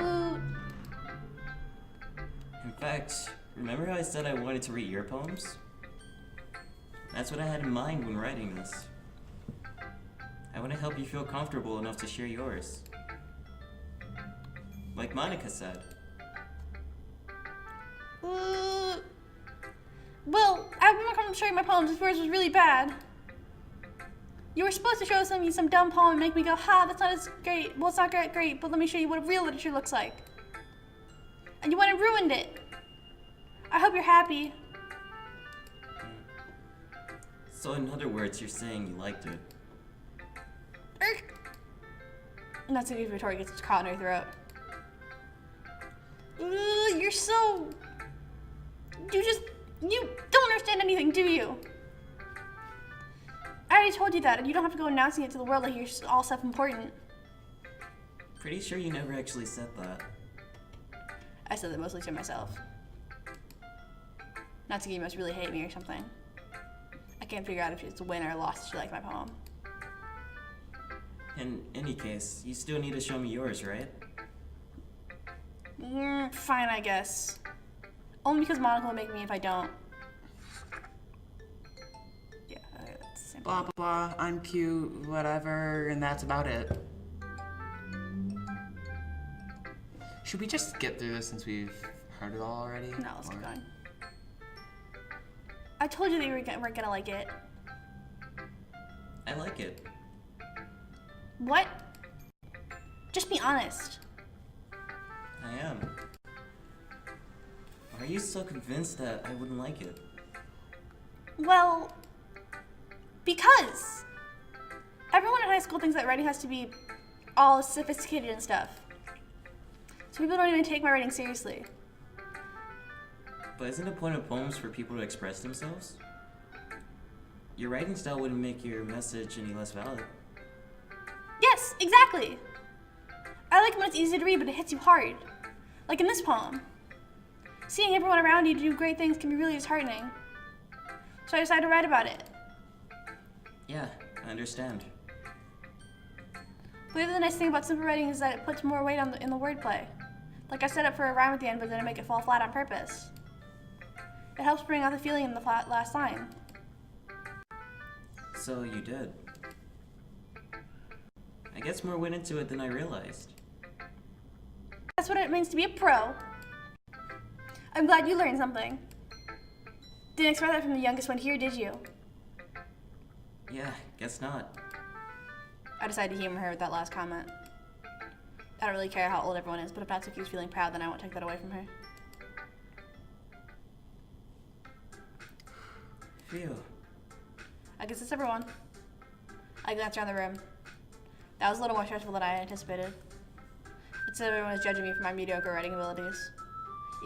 In fact, remember how I said I wanted to read your poems? That's what I had in mind when writing this. I want to help you feel comfortable enough to share yours. Like Monica said. Well, I've been more comfortable sharing my poems if yours was really bad. You were supposed to show me some dumb poem and make me go, ha, that's not as great. Well, it's not great, but let me show you what real literature looks like. And you went and ruined it. I hope you're happy. So in other words, you're saying you liked it. Natsuki's retort gets caught in her throat. You're so... You don't understand anything, do you? I already told you that, and you don't have to go announcing it to the world like you're all self-important. Pretty sure you never actually said that. I said that mostly to myself. Natsuki must really hate me or something. I can't figure out if it's a win or a loss that she liked my poem. In any case, you still need to show me yours, right? Fine, I guess. Only because Monica will make me if I don't. Yeah, that's the same. Blah, blah, blah, I'm cute, whatever, and that's about it. Should we just get through this since we've heard it all already? No, let's keep going. I told you that you weren't gonna like it. I like it. What? Just be honest. I am. Why are you so convinced that I wouldn't like it? Well, because everyone in high school thinks that writing has to be all sophisticated and stuff. So people don't even take my writing seriously. But isn't the point of poems for people to express themselves? Your writing style wouldn't make your message any less valid. Yes, exactly. I like when it's easy to read, but it hits you hard. Like in this poem. Seeing everyone around you do great things can be really disheartening. So I decided to write about it. Yeah, I understand. But the other nice thing about simple writing is that it puts more weight in the wordplay. Like I set up for a rhyme at the end, but then I make it fall flat on purpose. It helps bring out the feeling in the last line. So you did. I guess more went into it than I realized. That's what it means to be a pro. I'm glad you learned something. Didn't expect that from the youngest one here, did you? Yeah, guess not. I decided to humor her with that last comment. I don't really care how old everyone is, but if Natsuki's feeling proud, then I won't take that away from her. Phew. I guess it's everyone. I glanced around the room. That was a little more stressful than I had anticipated. It's that everyone was judging me for my mediocre writing abilities.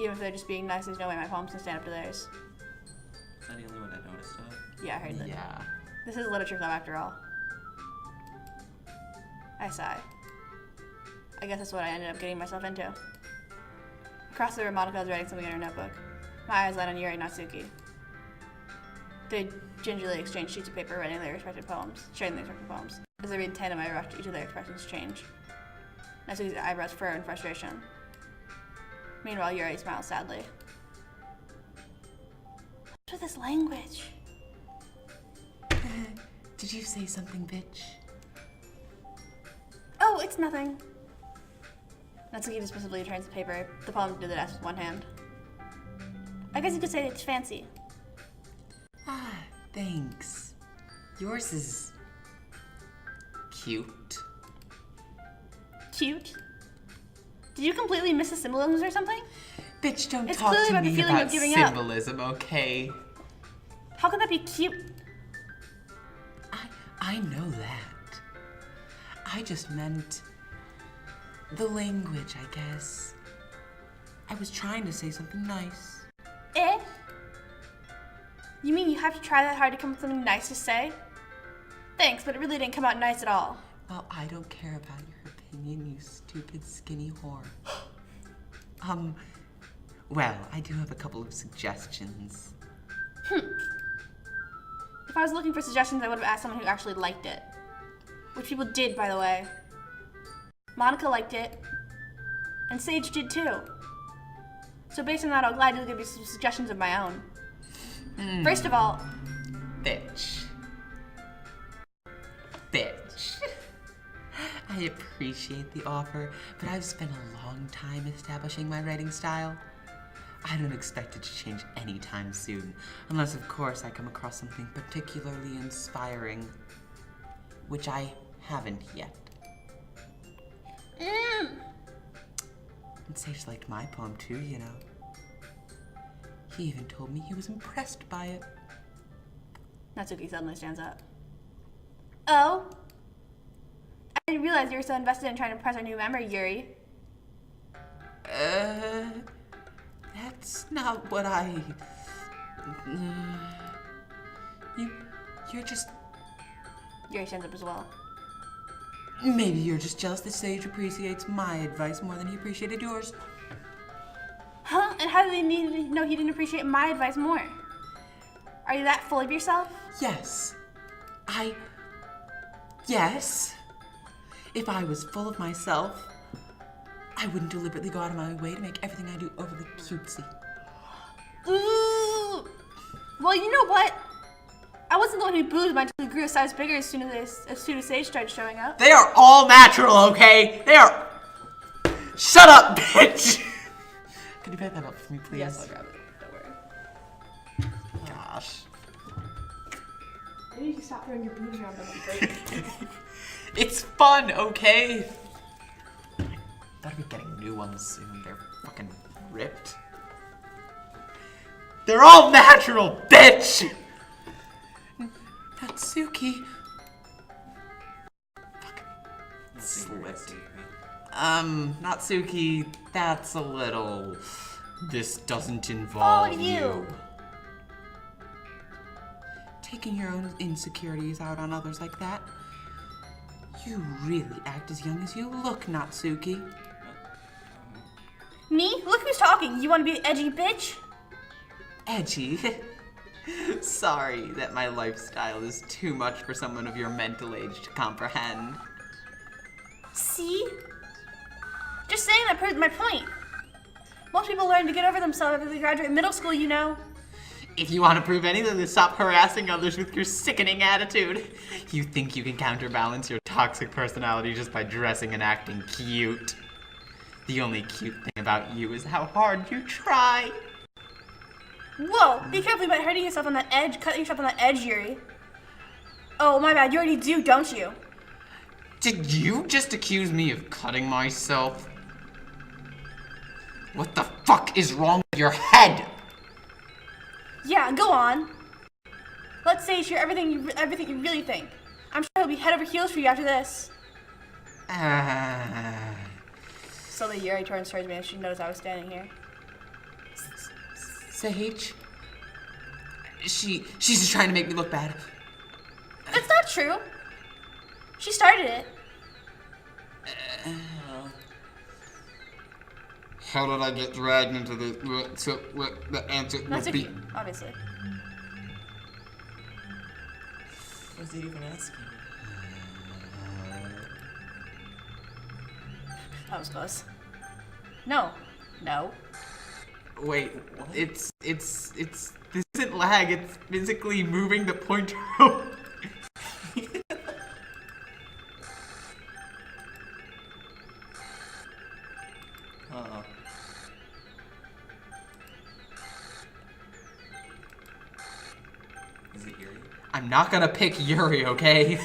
Even if they're just being nice, there's no way my poems can stand up to theirs. Is that the only one that noticed that? Yeah, I heard that. Yeah. This is a literature club after all. I sigh. I guess that's what I ended up getting myself into. Across the room, Monica was writing something in her notebook. My eyes light on Yuri and Natsuki. They gingerly exchanged sheets of paper, writing their respective poems, sharing their respective poems. As they read in tandem, I watched each of their expressions change. Natsuki's eyebrows furrow in frustration. Meanwhile, Yuri smiles sadly. What's with this language? Did you say something, bitch? Oh, it's nothing. Natsuki dismissively turns the paper, the poem to the desk with one hand. I guess you could say it's fancy. Ah, thanks. Yours is cute. Cute? Did you completely miss the symbolisms or something? Bitch, don't It's talk clearly to about the me feeling of about giving up. symbolism, okay? How could that be cute? I know that. I just meant the language, I guess. I was trying to say something nice. Eh? You mean you have to try that hard to come up with something nice to say? Thanks, but it really didn't come out nice at all. Well, I don't care about your opinion, you stupid skinny whore. Well, I do have a couple of suggestions. If I was looking for suggestions, I would have asked someone who actually liked it. Which people did, by the way. Monica liked it. And Sage did too. So based on that, I'll gladly give you some suggestions of my own. First of all, Bitch. I appreciate the offer, but I've spent a long time establishing my writing style. I don't expect it to change anytime soon, unless of course I come across something particularly inspiring, which I haven't yet. And Sage liked my poem too, you know. He even told me he was impressed by it. Natsuki suddenly stands up. Oh? I didn't realize you were so invested in trying to impress our new member, Yuri. That's not what I... You're just... Yuri stands up as well. Maybe you're just jealous that Sage appreciates my advice more than he appreciated yours. Huh? And how do they need to know he didn't appreciate my advice more? Are you that full of yourself? Yes. Yes. If I was full of myself, I wouldn't deliberately go out of my way to make everything I do overly cutesy. Ooh. Well, you know what? I wasn't the one who booed until he grew a size bigger as soon as Sage started showing up. They are all natural, okay? They are... Shut up, bitch! Can you pick that up for me, please? Yes, I'll grab it. Don't worry. Gosh. Maybe you can stop throwing your boobs around. That'd be great. It's fun, okay? Better be getting new ones soon. They're script. They're all natural, bitch! Natsuki. Slipped. Natsuki, that's a little... This doesn't involve you. Taking your own insecurities out on others like that? You really act as young as you look, Natsuki. Me? Look who's talking. You want to be an edgy bitch? Edgy? Sorry that my lifestyle is too much for someone of your mental age to comprehend. See? Just saying that proves my point. Most people learn to get over themselves after they graduate middle school, you know. If you want to prove anything, then stop harassing others with your sickening attitude. You think you can counterbalance your toxic personality just by dressing and acting cute. The only cute thing about you is how hard you try. Whoa, be careful about hurting yourself on that edge, cut yourself on that edge, Yuri. Oh, my bad, you already do, don't you? Did you just accuse me of cutting myself? What the fuck is wrong with your head? Yeah, go on. Let's say you're everything you really think. I'm sure he'll be head over heels for you after this. Slowly, Yuri turns towards me and she noticed I was standing here. Sage? She's just trying to make me look bad. That's not true. She started it. How did I get dragged into this? So, the answer That's would be... okay, obviously. What was he even asking? That was close. No. Wait, what? It's, this isn't lag, it's physically moving the pointer over. Uh-oh. Is it Yuri? I'm not gonna pick Yuri, okay?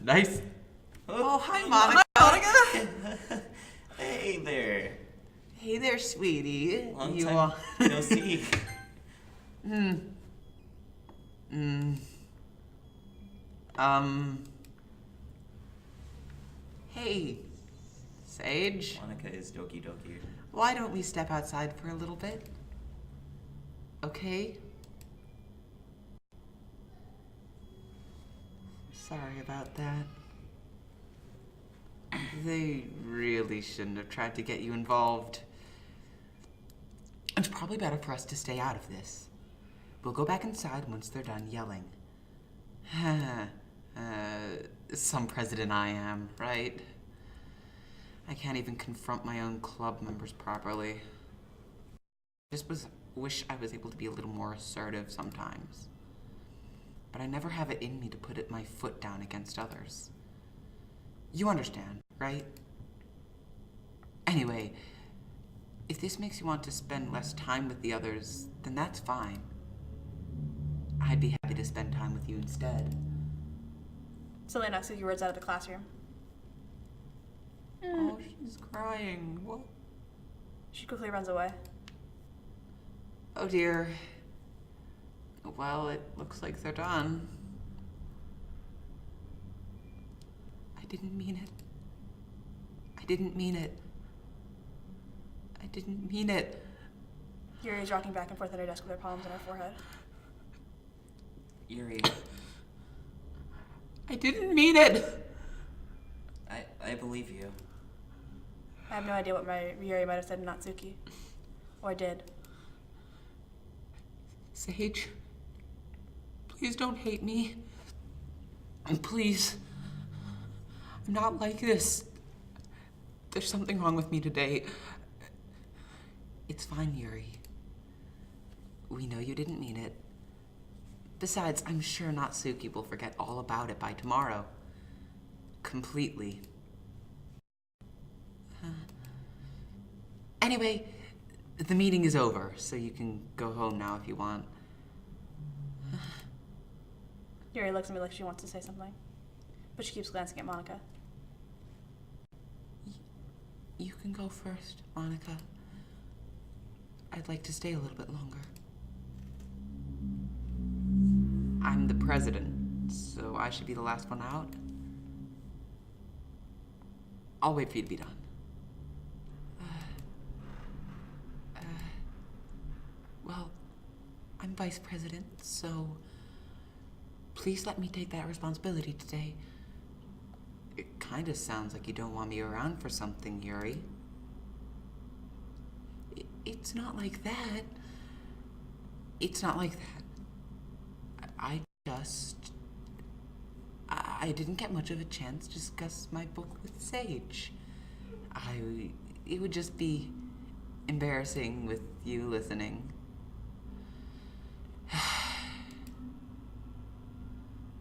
Nice. Oh, hi, Monica. Hey there. Hey there, sweetie. Long time no see. Hey, Sage. Monica is Doki Doki. Why don't we step outside for a little bit? Okay? Sorry about that. They really shouldn't have tried to get you involved. It's probably better for us to stay out of this. We'll go back inside once they're done yelling. Some president I am, right? I can't even confront my own club members properly. Wish I was able to be a little more assertive sometimes. But I never have it in me to put my foot down against others. You understand, right? Anyway, if this makes you want to spend less time with the others, then that's fine. I'd be happy to spend time with you instead. Slowly Natsuki runs out of the classroom. Oh, she's crying. What? She quickly runs away. Oh dear. Well, it looks like they're done. I didn't mean it. I didn't mean it. I didn't mean it. Yuri is rocking back and forth at her desk with her palms on her forehead. Yuri, I didn't mean it. I believe you. I have no idea what my Yuri might have said to Natsuki. Or did. Sage, please don't hate me. And please, I'm not like this. There's something wrong with me today. It's fine, Yuri. We know you didn't mean it. Besides, I'm sure Natsuki will forget all about it by tomorrow. Completely. Anyway, the meeting is over, so you can go home now if you want. Yuri looks at me like she wants to say something, but she keeps glancing at Monica. You can go first, Monica. I'd like to stay a little bit longer. I'm the president, so I should be the last one out. I'll wait for you to be done. Well, I'm vice president, so please let me take that responsibility today. It kind of sounds like you don't want me around for something, Yuri. It's not like that. It's not like that. I didn't get much of a chance to discuss my book with Sage. It would just be embarrassing with you listening.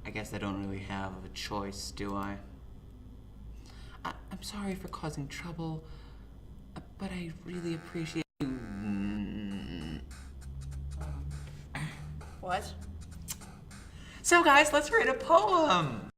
I guess I don't really have a choice, do I? I'm sorry for causing trouble, but I really appreciate you. What? So guys, let's write a poem.